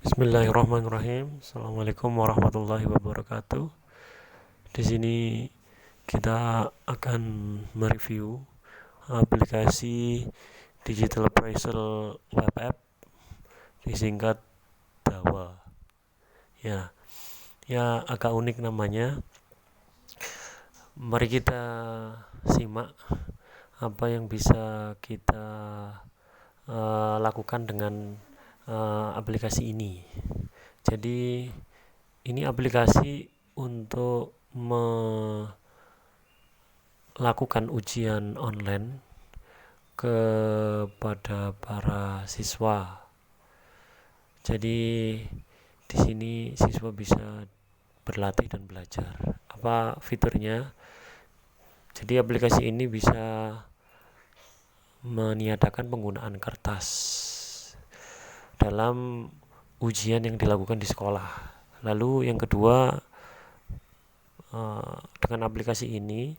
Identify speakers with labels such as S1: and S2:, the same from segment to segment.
S1: Bismillahirrahmanirrahim. Assalamualaikum warahmatullahi wabarakatuh. Di sini kita akan mereview aplikasi Digital Appraisal Web App, disingkat DAWA. Ya agak unik namanya. Mari kita simak apa yang bisa kita lakukan dengan aplikasi ini. Jadi ini aplikasi untuk melakukan ujian online kepada para siswa. Jadi di sini siswa bisa berlatih dan belajar. Apa fiturnya? Jadi aplikasi ini bisa meniadakan penggunaan kertas dalam ujian yang dilakukan di sekolah. Lalu yang kedua, dengan aplikasi ini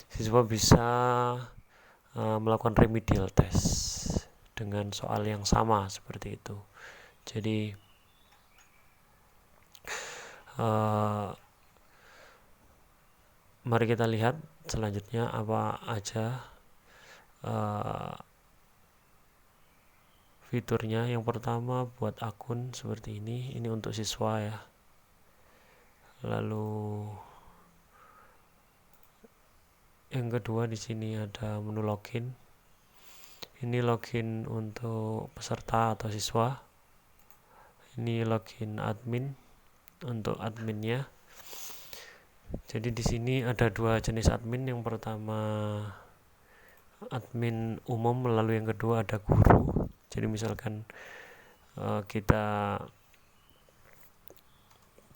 S1: siswa bisa melakukan remedial test dengan soal yang sama seperti itu. Jadi mari kita lihat selanjutnya apa aja fiturnya. Yang pertama buat akun seperti ini untuk siswa ya. Lalu yang kedua di sini ada menu login. Ini login untuk peserta atau siswa. Ini login admin untuk adminnya. Jadi di sini ada dua jenis admin. Yang pertama admin umum, lalu yang kedua ada guru. Jadi misalkan kita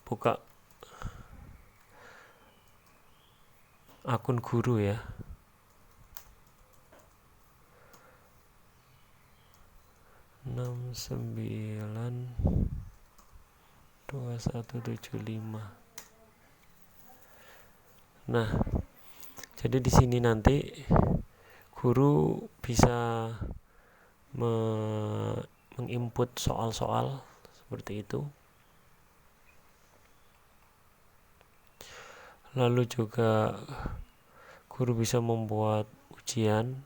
S1: buka akun guru ya. Enam 2175. Nah, jadi di sini nanti guru bisa menginput soal-soal seperti itu. Lalu juga guru bisa membuat ujian.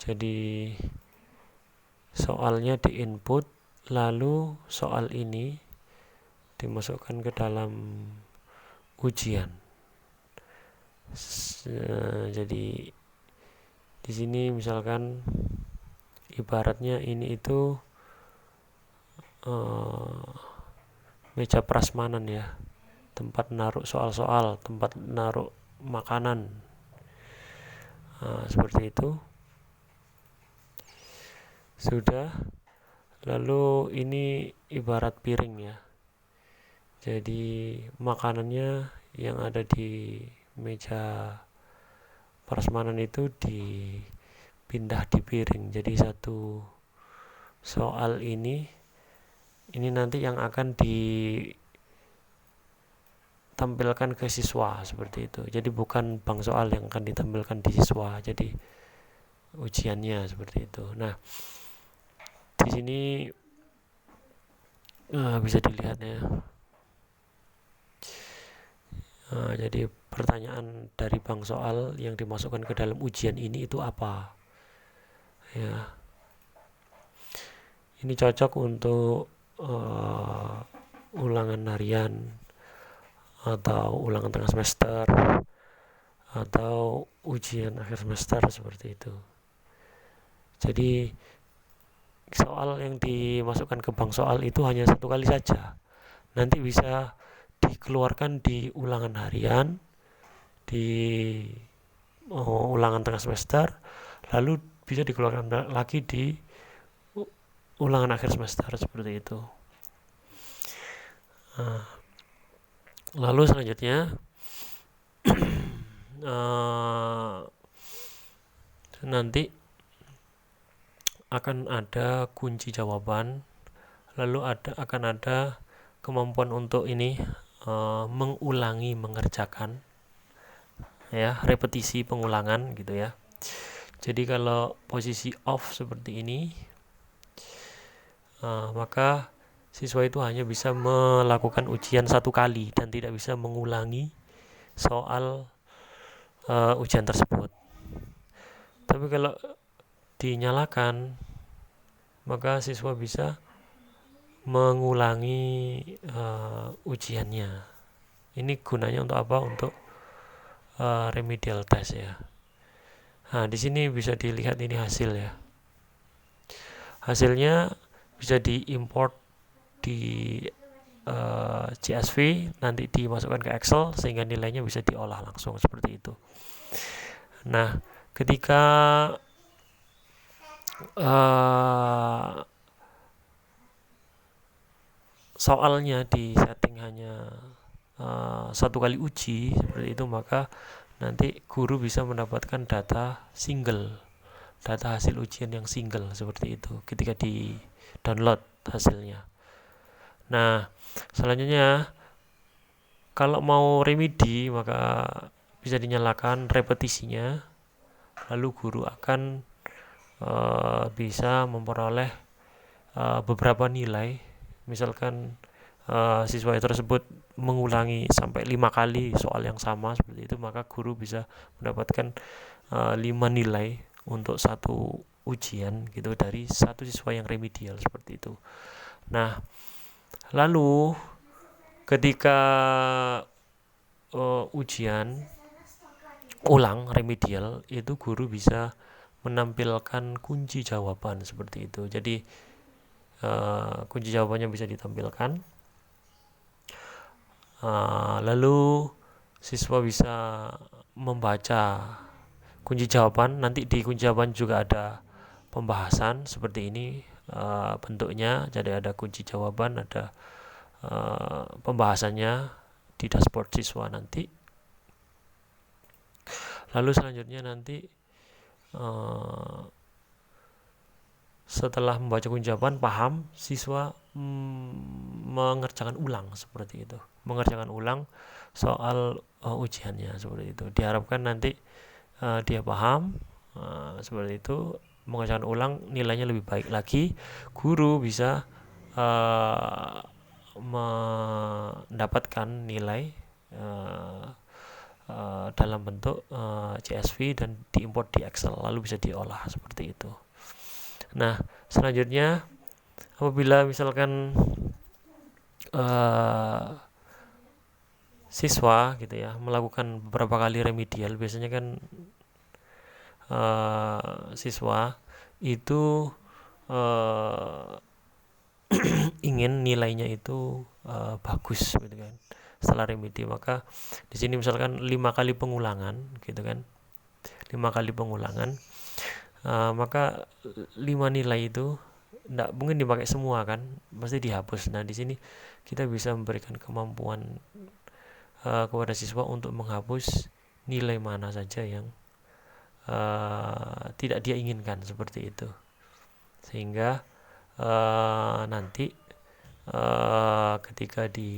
S1: Jadi soalnya diinput, lalu soal ini dimasukkan ke dalam ujian. Jadi di sini misalkan ibaratnya ini itu meja prasmanan ya, tempat naruh soal-soal, tempat naruh makanan, seperti itu. Sudah. Lalu ini ibarat piring ya, jadi makanannya yang ada di meja prasmanan itu dipindah di piring. Jadi satu soal ini nanti yang akan ditampilkan ke siswa seperti itu. Jadi bukan bank soal yang akan ditampilkan di siswa, jadi ujiannya seperti itu. Nah, di sini bisa dilihat ya. Jadi pertanyaan dari bank soal yang dimasukkan ke dalam ujian ini itu apa? Ya. Ini cocok untuk ulangan harian atau ulangan tengah semester atau ujian akhir semester seperti itu. Jadi soal yang dimasukkan ke bank soal itu hanya satu kali saja. Nanti bisa dikeluarkan di ulangan harian, di ulangan tengah semester, lalu bisa dikeluarkan lagi di ulangan akhir semester seperti itu. Lalu selanjutnya nanti akan ada kunci jawaban, lalu akan ada kemampuan untuk ini mengulangi mengerjakan ya, repetisi pengulangan gitu ya. Jadi kalau posisi off seperti ini, maka siswa itu hanya bisa melakukan ujian 1 kali dan tidak bisa mengulangi soal ujian tersebut. Tapi kalau dinyalakan, maka siswa bisa mengulangi ujiannya. Ini gunanya untuk apa? Untuk remedial test ya. Nah, di sini bisa dilihat ini hasil ya. Hasilnya bisa diimport di CSV, nanti dimasukkan ke Excel sehingga nilainya bisa diolah langsung seperti itu. Nah, ketika soalnya di setting hanya 1 kali uji seperti itu, maka nanti guru bisa mendapatkan data hasil ujian yang single seperti itu ketika di download hasilnya. Nah, selanjutnya kalau mau remedi maka bisa dinyalakan repetisinya, lalu guru akan bisa memperoleh beberapa nilai. Misalkan siswa tersebut mengulangi sampai 5 kali soal yang sama seperti itu, maka guru bisa mendapatkan 5 nilai untuk 1 ujian gitu dari 1 siswa yang remedial seperti itu. Nah, lalu ketika ujian ulang remedial itu guru bisa menampilkan kunci jawaban seperti itu. Jadi kunci jawabannya bisa ditampilkan. Lalu siswa bisa membaca kunci jawaban. Nanti di kunci jawaban juga ada pembahasan seperti ini bentuknya. Jadi ada kunci jawaban, ada pembahasannya di dashboard siswa nanti. Lalu selanjutnya nanti setelah membaca kunci jawaban paham, siswa mengerjakan ulang seperti itu, mengerjakan ulang soal ujiannya seperti itu. Diharapkan nanti dia paham seperti itu, mengerjakan ulang, nilainya lebih baik lagi. Guru bisa mendapatkan nilai dalam bentuk CSV dan diimport di Excel, lalu bisa diolah seperti itu. Nah, selanjutnya apabila misalkan siswa gitu ya melakukan beberapa kali remedial, biasanya kan siswa itu ingin nilainya itu bagus gitu kan setelah remedi. Maka di sini misalkan 5 kali pengulangan gitu kan, 5 kali pengulangan, maka 5 nilai itu tidak mungkin dipakai semua kan, pasti dihapus. Nah, di sini kita bisa memberikan kemampuan kepada siswa untuk menghapus nilai mana saja yang tidak dia inginkan seperti itu, sehingga nanti ketika di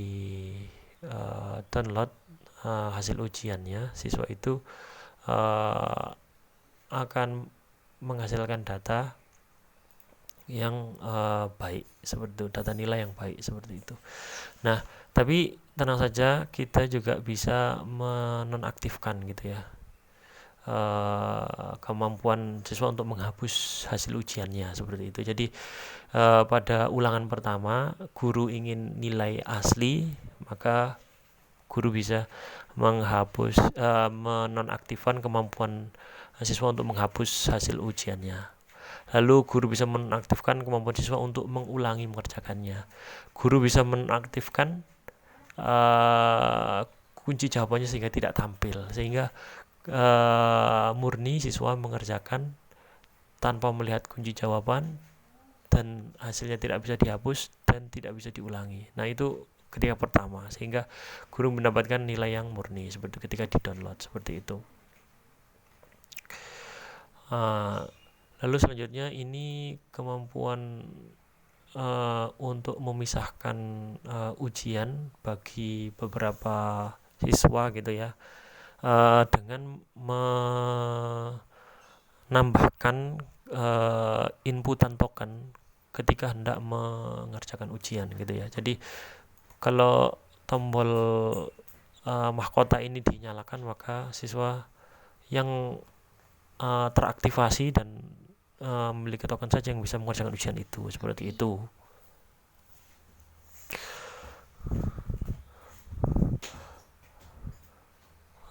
S1: download hasil ujiannya, siswa itu akan menghasilkan data yang baik seperti itu, data nilai yang baik seperti itu. Nah, tapi tenang saja, kita juga bisa menonaktifkan gitu ya kemampuan siswa untuk menghapus hasil ujiannya seperti itu. Jadi pada ulangan pertama guru ingin nilai asli, maka guru bisa menghapus menonaktifkan kemampuan siswa untuk menghapus hasil ujiannya. Lalu guru bisa menonaktifkan kemampuan siswa untuk mengulangi mengerjakannya. Guru bisa menonaktifkan kunci jawabannya sehingga tidak tampil, sehingga murni siswa mengerjakan tanpa melihat kunci jawaban dan hasilnya tidak bisa dihapus dan tidak bisa diulangi. Nah, itu ketika pertama, sehingga guru mendapatkan nilai yang murni seperti ketika di download seperti itu. Lalu selanjutnya ini kemampuan untuk memisahkan ujian bagi beberapa siswa gitu ya, dengan menambahkan inputan token ketika hendak mengerjakan ujian gitu ya. Jadi kalau tombol mahkota ini dinyalakan, maka siswa yang teraktivasi dan memiliki token saja yang bisa mengerjakan ujian itu, seperti itu.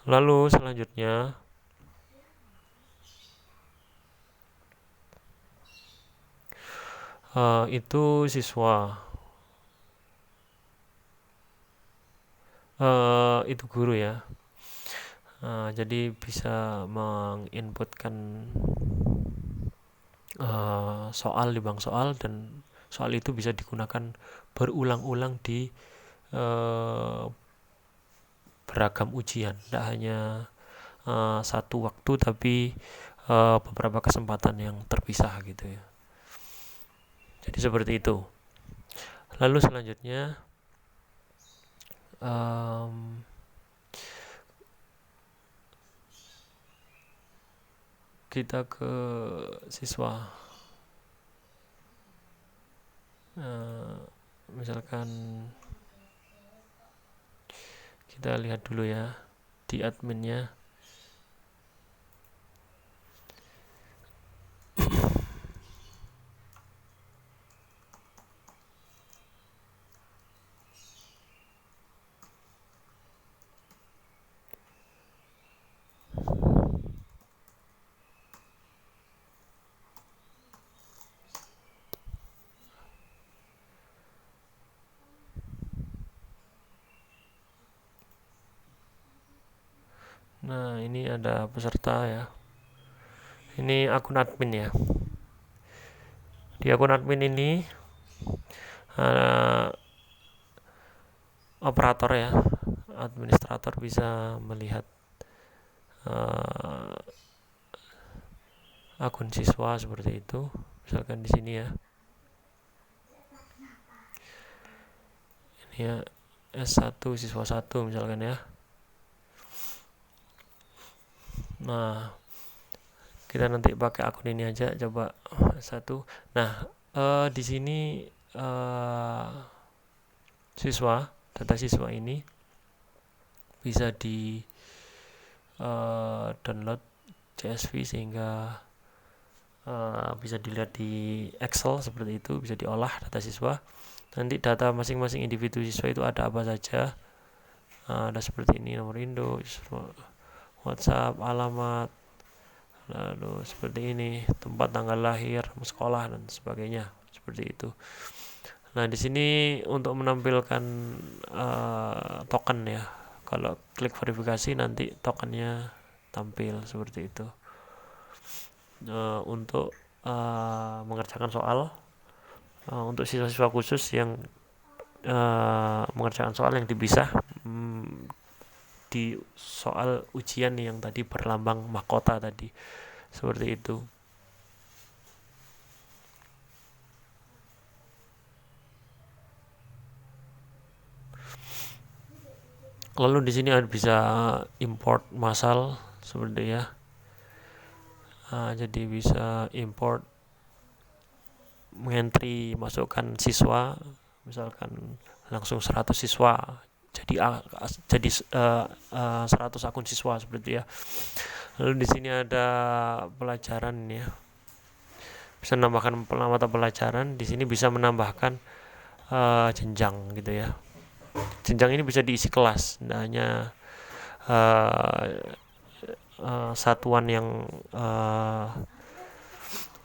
S1: Lalu selanjutnya itu siswa, itu guru ya. Jadi bisa menginputkan soal di bank soal, dan soal itu bisa digunakan berulang-ulang di beragam ujian, tidak hanya satu waktu tapi beberapa kesempatan yang terpisah gitu ya. Jadi seperti itu. Lalu selanjutnya kita ke siswa. Misalkan kita lihat dulu ya di adminnya. Nah, ini ada peserta ya. Ini akun admin ya. Di akun admin ini operator ya, administrator bisa melihat akun siswa seperti itu. Misalkan di sini ya. Ini ya S1 siswa 1 misalkan ya. Nah, kita nanti pakai akun ini aja, coba S1. Nah, di sini data siswa ini bisa di download CSV sehingga bisa dilihat di Excel seperti itu, bisa diolah data siswa. Nanti data masing-masing individu siswa itu ada apa saja, ada seperti ini, nomor induk, WhatsApp, alamat, lalu seperti ini, tempat, tanggal lahir, sekolah dan sebagainya, seperti itu. Nah, di sini untuk menampilkan token ya. Kalau klik verifikasi nanti tokennya tampil seperti itu. Untuk mengerjakan soal, untuk siswa-siswa khusus yang mengerjakan soal yang dipisah di soal ujian yang tadi berlambang mahkota tadi, seperti itu. Lalu di sini ada bisa import massal seperti ya. Jadi bisa import, mengentry, masukkan siswa, misalkan langsung 100 siswa, jadi 100 akun siswa seperti ya. Lalu di sini ada pelajaran ya, bisa menambahkan mata pelajaran. Di sini bisa menambahkan jenjang gitu ya. Jenjang ini bisa diisi kelas, tidak hanya satuan yang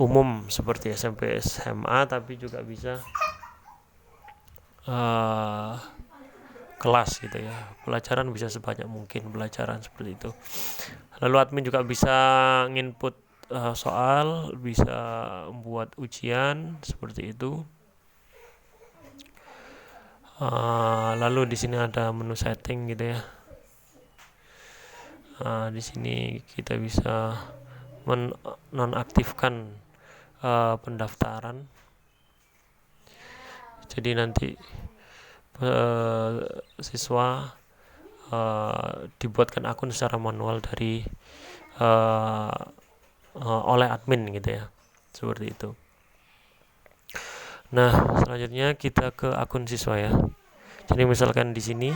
S1: umum seperti SMP, SMA, tapi juga bisa kelas gitu ya. Pelajaran bisa sebanyak mungkin pelajaran seperti itu. Lalu admin juga bisa nginput soal, bisa membuat ujian seperti itu. Lalu di sini ada menu setting gitu ya. Di sini kita bisa menonaktifkan pendaftaran. Jadi nanti siswa dibuatkan akun secara manual dari oleh admin gitu ya, seperti itu. Nah, selanjutnya kita ke akun siswa ya. Jadi misalkan di sini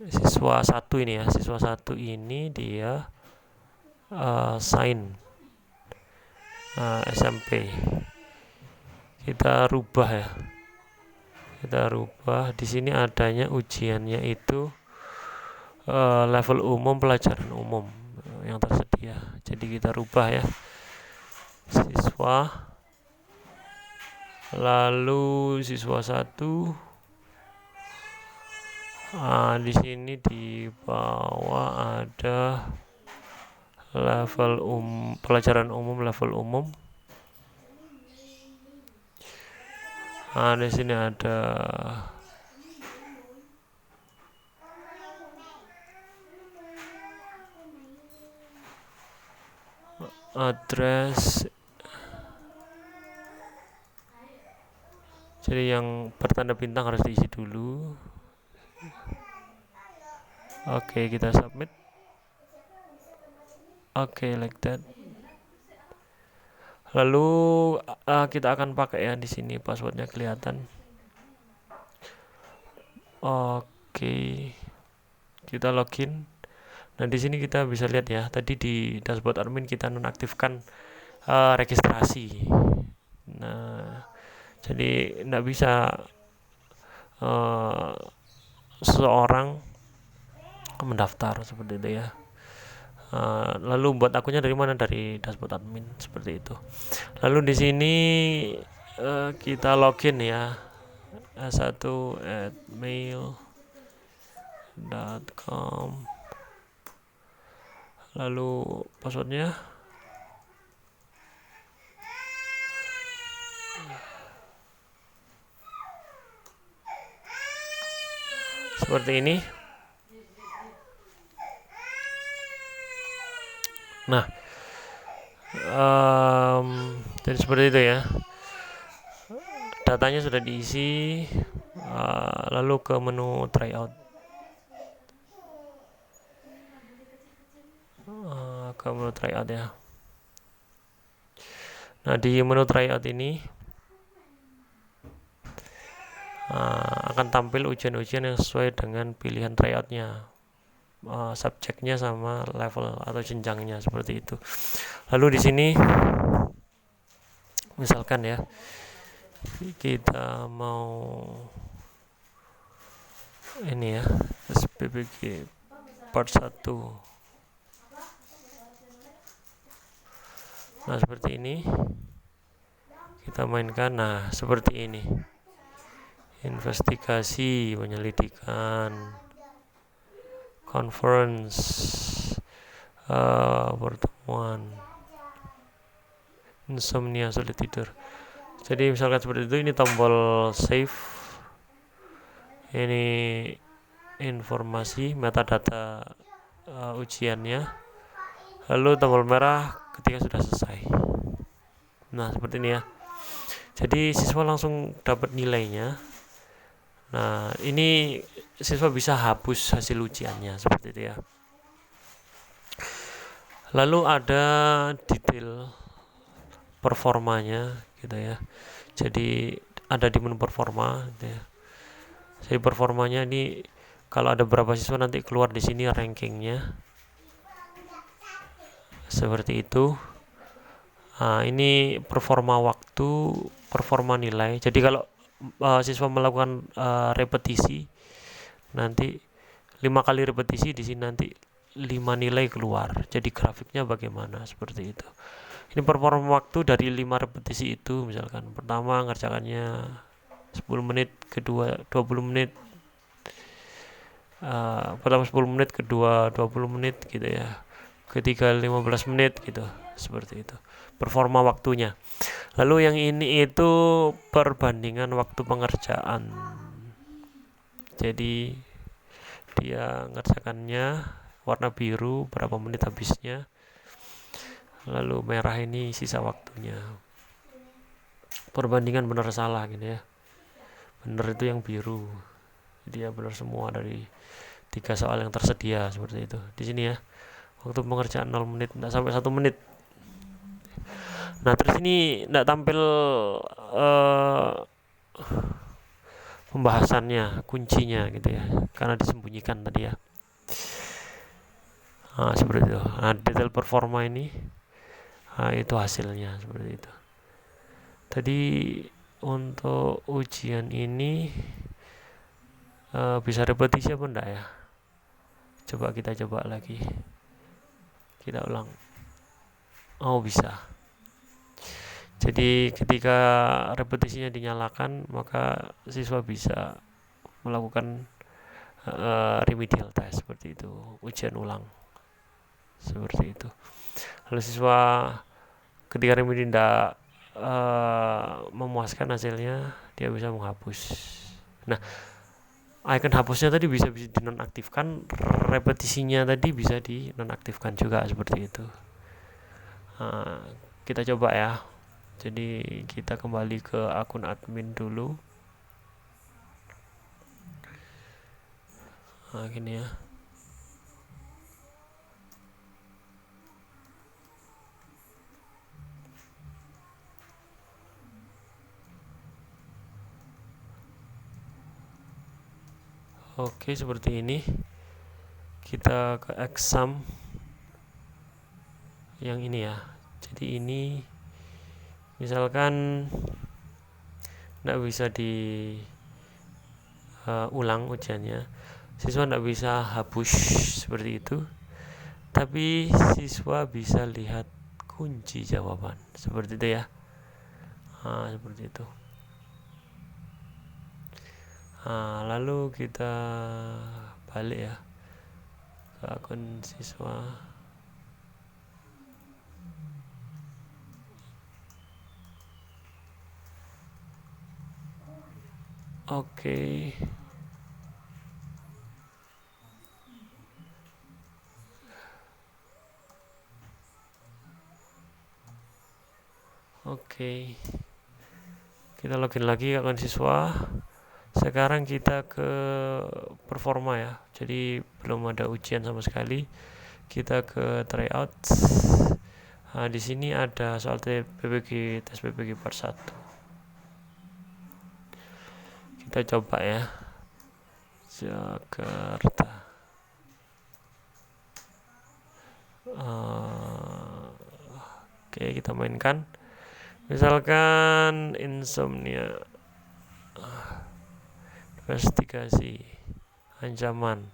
S1: siswa 1 ini ya, siswa 1 ini dia sign SMP. Kita rubah ya. Kita rubah di sini adanya ujiannya itu level umum, pelajaran umum yang tersedia. Jadi kita rubah ya, siswa, lalu siswa 1. Di sini di bawah ada level pelajaran umum, level umum. Di sini ada address. Jadi yang bertanda bintang harus diisi dulu. Oke, kita submit. Oke, like that. Lalu kita akan pakai ya, di sini passwordnya kelihatan. Oke, kita login. Nah, di sini kita bisa lihat ya, tadi di dashboard admin kita nonaktifkan registrasi. Nah, jadi tidak bisa seseorang mendaftar seperti itu ya. Lalu buat akunnya dari mana? Dari dashboard admin seperti itu. Lalu di sini kita login ya, s1@mail.com. Lalu passwordnya seperti ini. Nah, jadi seperti itu ya, datanya sudah diisi. Lalu ke menu tryout, ya. Nah, di menu tryout ini akan tampil ujian-ujian yang sesuai dengan pilihan tryoutnya, subjeknya sama level atau jenjangnya seperti itu. Lalu di sini misalkan ya, kita mau ini ya, SPBG part 1. Nah, seperti ini kita mainkan. Nah, seperti ini, investigasi, penyelidikan, conference, pertemuan, insomnia, sulit tidur. Jadi misalkan seperti itu, ini tombol save, ini informasi metadata ujiannya, lalu tombol merah ketika sudah selesai. Nah, seperti ini ya. Jadi siswa langsung dapat nilainya. Nah, ini siswa bisa hapus hasil ujiannya seperti itu ya. Lalu ada detail performanya gitu ya. Jadi ada di menu performa gitu ya. Jadi performanya ini kalau ada berapa siswa nanti keluar di sini rankingnya seperti itu. Ini performa waktu, performa nilai. Jadi kalau siswa melakukan repetisi, nanti 5 kali repetisi, di sini nanti 5 nilai keluar. Jadi grafiknya bagaimana seperti itu. Ini performa waktu dari 5 repetisi itu, misalkan pertama ngerjakannya 10 menit, kedua 20 menit, pertama 10 menit, kedua 20 menit gitu ya, ketiga 15 menit gitu, seperti itu performa waktunya. Lalu yang ini itu perbandingan waktu pengerjaan. Jadi dia ngerjakannya warna biru berapa menit habisnya, lalu merah ini sisa waktunya. Perbandingan benar salah gitu ya. Benar itu yang biru, dia benar semua dari 3 soal yang tersedia seperti itu. Di sini ya, waktu pengerjaan 0 menit, tidak sampai 1 menit. Nah, terus ini tidak tampil uh, pembahasannya, kuncinya gitu ya, karena disembunyikan tadi ya. Nah, seperti itu. Nah, detail performa ini, itu hasilnya seperti itu. Tadi untuk ujian ini bisa repetisi apa enggak ya? Coba kita coba lagi. Kita ulang. Oh, bisa. Jadi ketika repetisinya dinyalakan, maka siswa bisa melakukan remedial test seperti itu, ujian ulang seperti itu. Lalu siswa ketika remedi tidak memuaskan hasilnya, dia bisa menghapus. Nah, icon hapusnya tadi bisa dinonaktifkan, repetisinya tadi bisa dinonaktifkan juga seperti itu. Kita coba ya. Jadi kita kembali ke akun admin dulu. Nah, gini ya. Oke, seperti ini. Kita ke exam yang ini ya. Jadi ini misalkan tidak bisa diulang ujiannya, siswa tidak bisa hapus seperti itu, tapi siswa bisa lihat kunci jawaban seperti itu ya. Seperti itu. Lalu kita balik ya ke akun siswa. Oke. Kita login lagi ke akun siswa. Sekarang kita ke performa ya. Jadi belum ada ujian sama sekali. Kita ke tryout. Di sini ada soal tes PPG part 1. Kita coba ya. Jakarta. Oke, kita mainkan. Misalkan insomnia, investigasi, ancaman,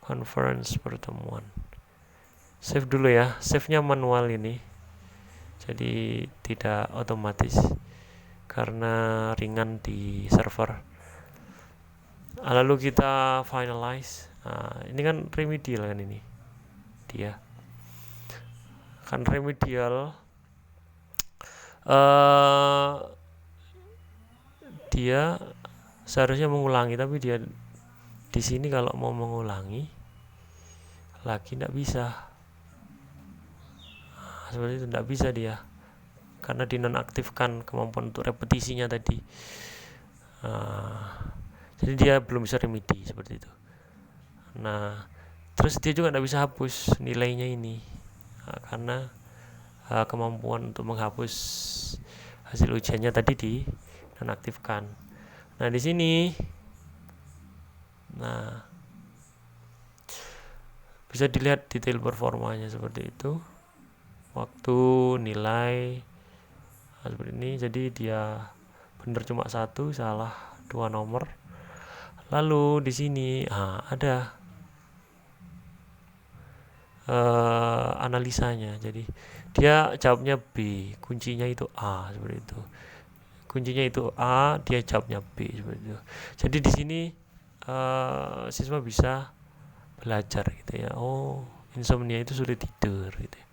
S1: conference, pertemuan. Save dulu ya. Save-nya manual ini. Jadi tidak otomatis karena ringan di server. Lalu kita finalize. Ini kan remedial kan ini. Dia kan remedial. Dia seharusnya mengulangi, tapi dia di sini kalau mau mengulangi lagi tidak bisa. Seperti itu, tidak bisa dia karena dinonaktifkan kemampuan untuk repetisinya tadi. Jadi dia belum bisa remedi seperti itu. Nah, terus dia juga tidak bisa hapus nilainya ini karena kemampuan untuk menghapus hasil ujiannya tadi dinonaktifkan. Nah, di sini bisa dilihat detail performanya seperti itu, waktu, nilai, seperti ini. Jadi dia benar cuma 1, salah 2 nomor. Lalu di sini ada analisanya. Jadi dia jawabnya B, kuncinya itu A seperti itu. Kuncinya itu A, dia jawabnya B seperti itu. Jadi di sini siswa bisa belajar gitu ya. Oh, insomnia itu sulit tidur gitu ya.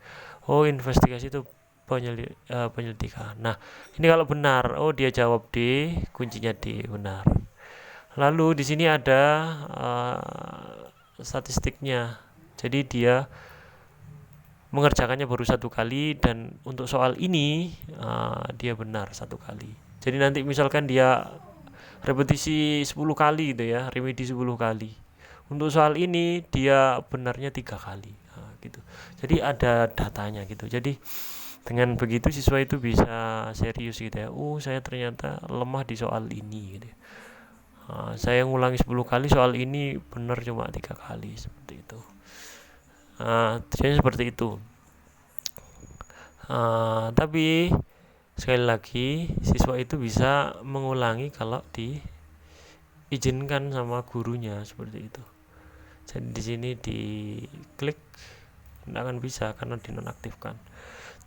S1: Oh, investigasi itu penyelidikan. Nah, ini kalau benar, oh dia jawab D, kuncinya D, benar. Lalu di sini ada statistiknya. Jadi dia mengerjakannya baru 1 kali, dan untuk soal ini dia benar 1 kali. Jadi nanti misalkan dia repetisi 10 kali gitu ya, remedi 10 kali. Untuk soal ini dia benarnya 3 kali gitu. Jadi ada datanya gitu. Jadi Dengan begitu siswa itu bisa serius gitu ya. Saya ternyata lemah di soal ini gitu ya. Saya ngulangi 10 kali soal ini, benar cuma 3 kali, seperti itu. Jadi seperti itu. Tapi sekali lagi siswa itu bisa mengulangi kalau diizinkan sama gurunya, seperti itu. Jadi di sini diklik tidak akan bisa karena dinonaktifkan.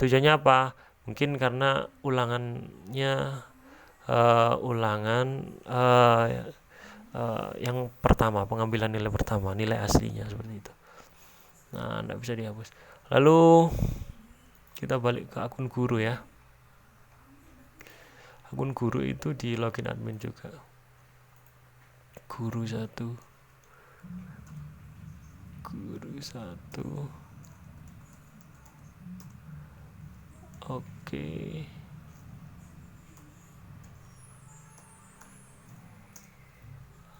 S1: Tujuannya apa? Mungkin karena ulangannya yang pertama, pengambilan nilai pertama, nilai aslinya, seperti itu. Nah, tidak bisa dihapus. Lalu kita balik ke akun guru ya. Akun guru itu di login admin juga. Guru 1.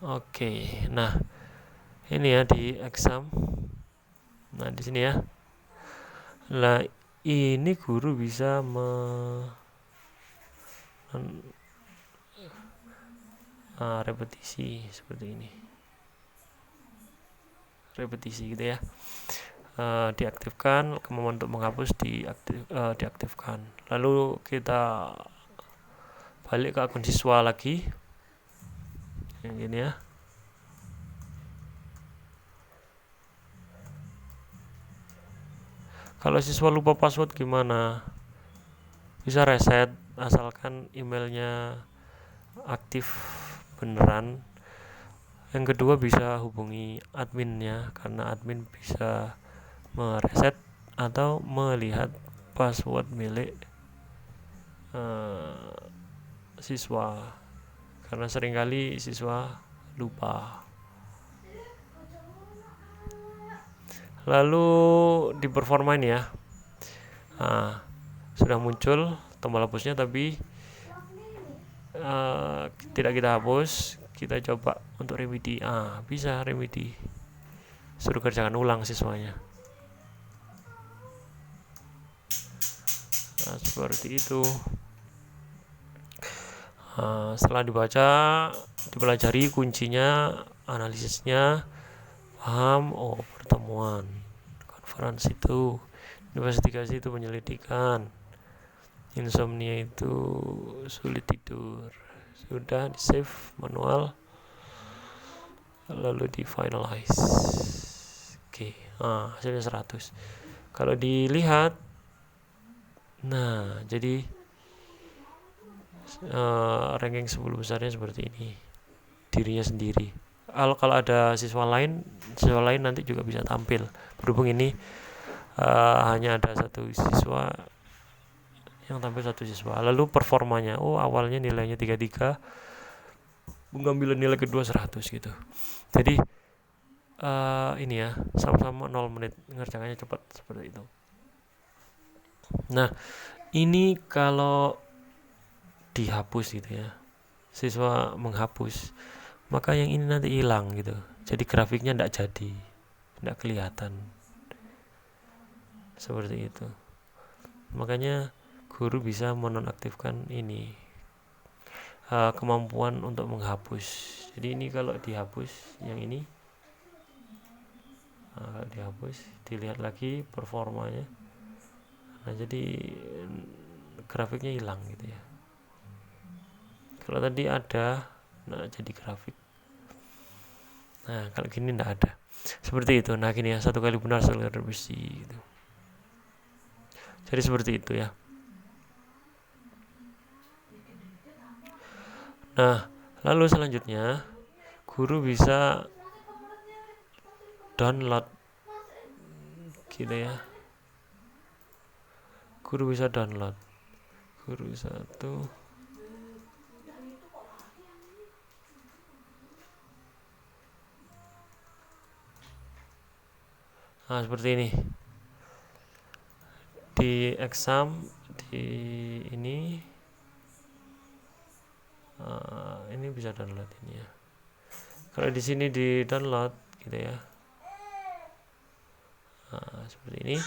S1: Oke. Nah ini ya di exam. Nah di sini ya. Nah ini guru bisa repetisi seperti ini. Repetisi gitu ya. Diaktifkan, kemampuan untuk menghapus diaktifkan. Lalu kita balik ke akun siswa lagi, yang ini ya. Kalau siswa lupa password gimana? Bisa reset, asalkan emailnya aktif beneran. Yang kedua bisa hubungi adminnya, karena admin bisa mereset atau melihat password milik siswa, karena seringkali siswa lupa. Lalu di performa ini ya, sudah muncul tombol hapusnya, tapi tidak kita hapus. Kita coba untuk remedi. Bisa remedi, suruh kerjakan ulang siswanya. Seperti itu. Setelah dibaca, dipelajari kuncinya, analisisnya, paham. Pertemuan, konferensi itu, investigasi itu penyelidikan, insomnia itu sulit tidur. Sudah di save manual, lalu di finalize. Hasilnya 100. Kalau dilihat, nah jadi ranking 10 besarnya seperti ini, dirinya sendiri. Kalau ada siswa lain nanti juga bisa tampil. Berhubung ini hanya ada satu siswa yang tampil, satu siswa. Lalu performanya, awalnya nilainya 33, pengambilan nilai kedua 100 gitu. Jadi ini ya, sama-sama 0 menit, ngerjakannya cepat, seperti itu. Nah ini kalau dihapus gitu ya, siswa menghapus, maka yang ini nanti hilang gitu. Jadi grafiknya tidak kelihatan, seperti itu. Makanya guru bisa menonaktifkan ini, kemampuan untuk menghapus. Jadi ini kalau dihapus, yang ini kalau dihapus, dilihat lagi performanya, nah jadi grafiknya hilang gitu ya. Kalau tadi ada, nah jadi grafik. Nah kalau gini tidak ada, seperti itu. Nah gini ya, 1 kali benar, 1 kali revisi gitu. Jadi seperti itu ya. Nah lalu selanjutnya, guru bisa download gitu ya. Guru bisa download. Guru 1. Seperti ini. Di exam, di ini bisa download ini ya. Kalau di sini di download gitu ya. Seperti ini.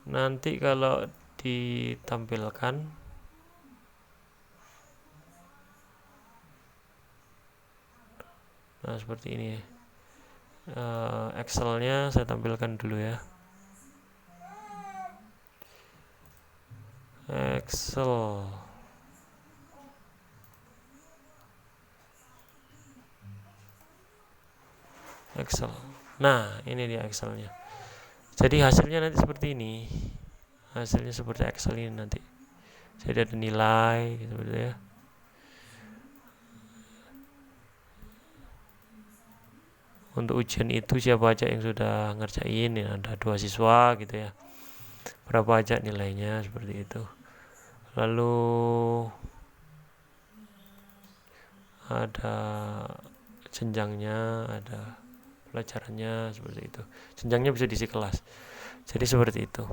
S1: nanti kalau ditampilkan nah seperti ini ya. Excelnya saya tampilkan dulu ya. Excel. Nah, ini dia Excelnya. Jadi hasilnya nanti seperti ini. Hasilnya seperti Excel ini nanti. Jadi ada nilai gitu ya. Untuk ujian itu siapa aja yang sudah ngerjain, ya, ada 2 siswa gitu ya. Berapa aja nilainya seperti itu. Lalu ada jenjangnya, ada pelajarannya seperti itu. Jenjangnya bisa diisi kelas. Jadi seperti itu.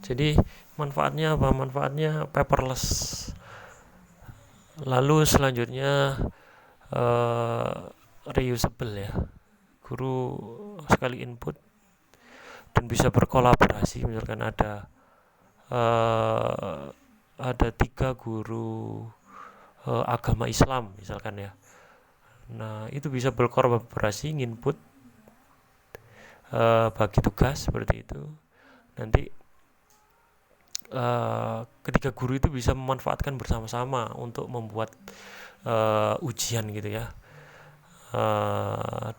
S1: Jadi manfaatnya apa? Manfaatnya paperless. Lalu selanjutnya reusable ya. Guru sekali input dan bisa berkolaborasi. Misalkan ada 3 guru agama Islam misalkan ya. Nah itu bisa berkolaborasi nginput bagi tugas seperti itu. Nanti ketiga guru itu bisa memanfaatkan bersama-sama untuk membuat ujian gitu ya,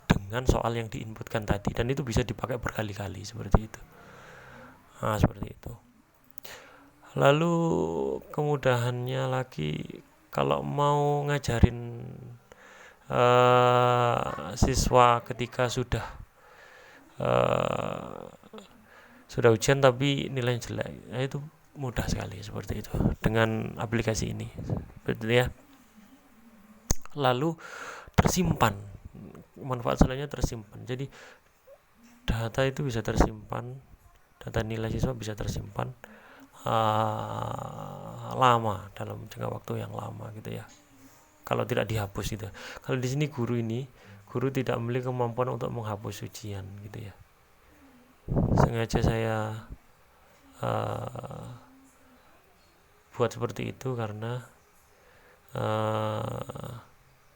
S1: dengan soal yang diinputkan tadi, dan itu bisa dipakai berkali-kali seperti itu. Nah seperti itu. Lalu kemudahannya lagi kalau mau ngajarin siswa ketika sudah ujian tapi nilainya jelek, nah itu mudah sekali seperti itu dengan aplikasi ini, betul ya. Lalu tersimpan, manfaat selainnya tersimpan. Jadi data itu bisa tersimpan, data nilai siswa bisa tersimpan lama, dalam jangka waktu yang lama gitu ya. Kalau tidak dihapus gitu. Kalau di sini guru tidak memiliki kemampuan untuk menghapus ujian gitu ya. Sengaja saya buat seperti itu karena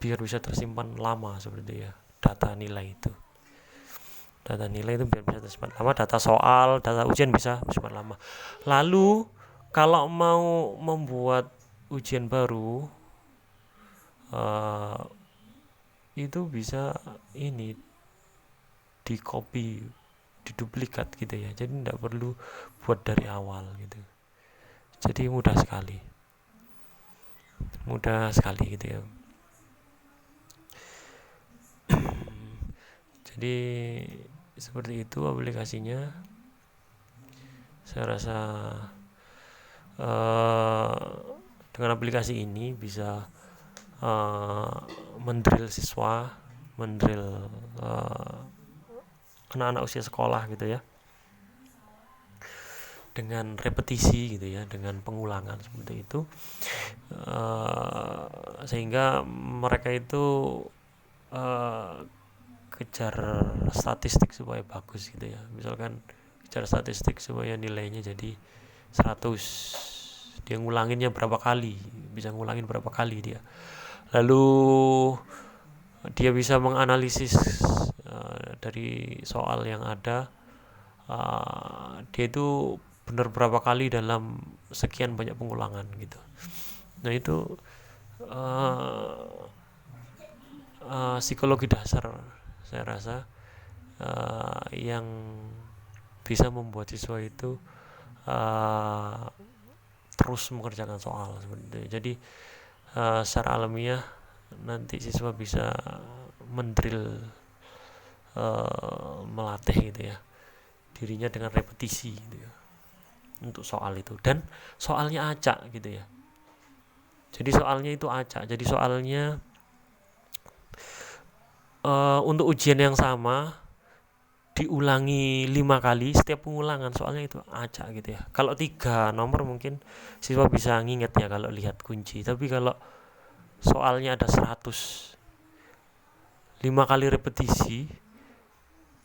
S1: biar bisa tersimpan lama seperti ya, data nilai itu biar bisa tersimpan lama, data soal, data ujian bisa tersimpan lama. Lalu kalau mau membuat ujian baru itu bisa ini di copy, diduplikat gitu ya, jadi tidak perlu buat dari awal gitu. Jadi mudah sekali gitu ya. Jadi seperti itu aplikasinya. Saya rasa dengan aplikasi ini bisa mendrill siswa, mendrill anak-anak usia sekolah gitu ya, dengan repetisi gitu ya, dengan pengulangan seperti itu, sehingga mereka itu kejar statistik supaya bagus gitu ya. Misalkan kejar statistik supaya nilainya jadi 100, dia ngulanginnya berapa kali, bisa ngulangin berapa kali dia. Lalu dia bisa menganalisis dari soal yang ada, dia itu benar berapa kali dalam sekian banyak pengulangan gitu. Nah itu psikologi dasar saya rasa yang bisa membuat siswa itu terus mengerjakan soal seperti itu. Jadi secara alamiah nanti siswa bisa mendrill, melatih gitu ya dirinya dengan repetisi gitu ya untuk soal itu, dan soalnya acak gitu ya. Jadi soalnya itu acak, jadi soalnya untuk ujian yang sama diulangi 5 kali, setiap pengulangan soalnya itu acak gitu ya. Kalau 3 nomor mungkin siswa bisa nginget ya kalau lihat kunci, tapi kalau soalnya ada 100, 5 kali repetisi,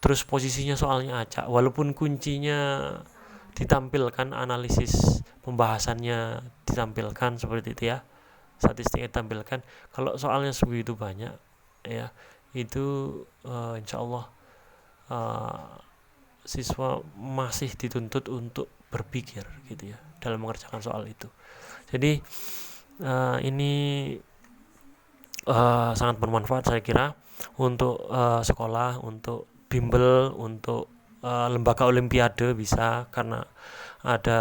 S1: terus posisinya soalnya acak, walaupun kuncinya ditampilkan, analisis pembahasannya ditampilkan seperti itu ya, statistiknya ditampilkan, kalau soalnya segitu banyak ya, itu insya Allah siswa masih dituntut untuk berpikir gitu ya dalam mengerjakan soal itu. Jadi ini sangat bermanfaat saya kira untuk sekolah, untuk bimbel, untuk lembaga olimpiade bisa, karena ada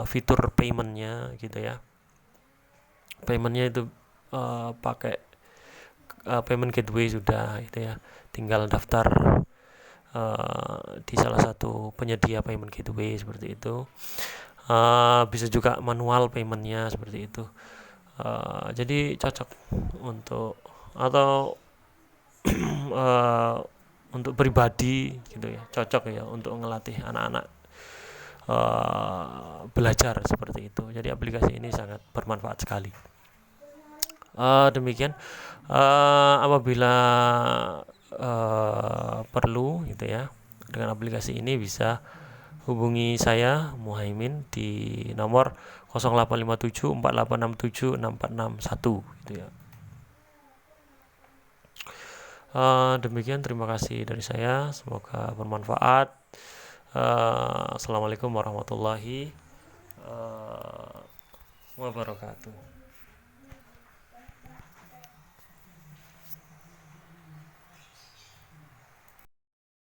S1: fitur paymentnya gitu ya. Paymentnya itu pakai payment gateway sudah itu ya, tinggal daftar di salah satu penyedia payment gateway seperti itu. Bisa juga manual paymentnya seperti itu. Jadi cocok untuk, atau untuk pribadi gitu ya, cocok ya untuk ngelatih anak-anak belajar seperti itu. Jadi aplikasi ini sangat bermanfaat sekali. Demikian, apabila perlu gitu ya, dengan aplikasi ini bisa hubungi saya Muhaimin di nomor 0857 4867 6461 gitu ya. Demikian, terima kasih dari saya, semoga bermanfaat. Assalamualaikum warahmatullahi wabarakatuh.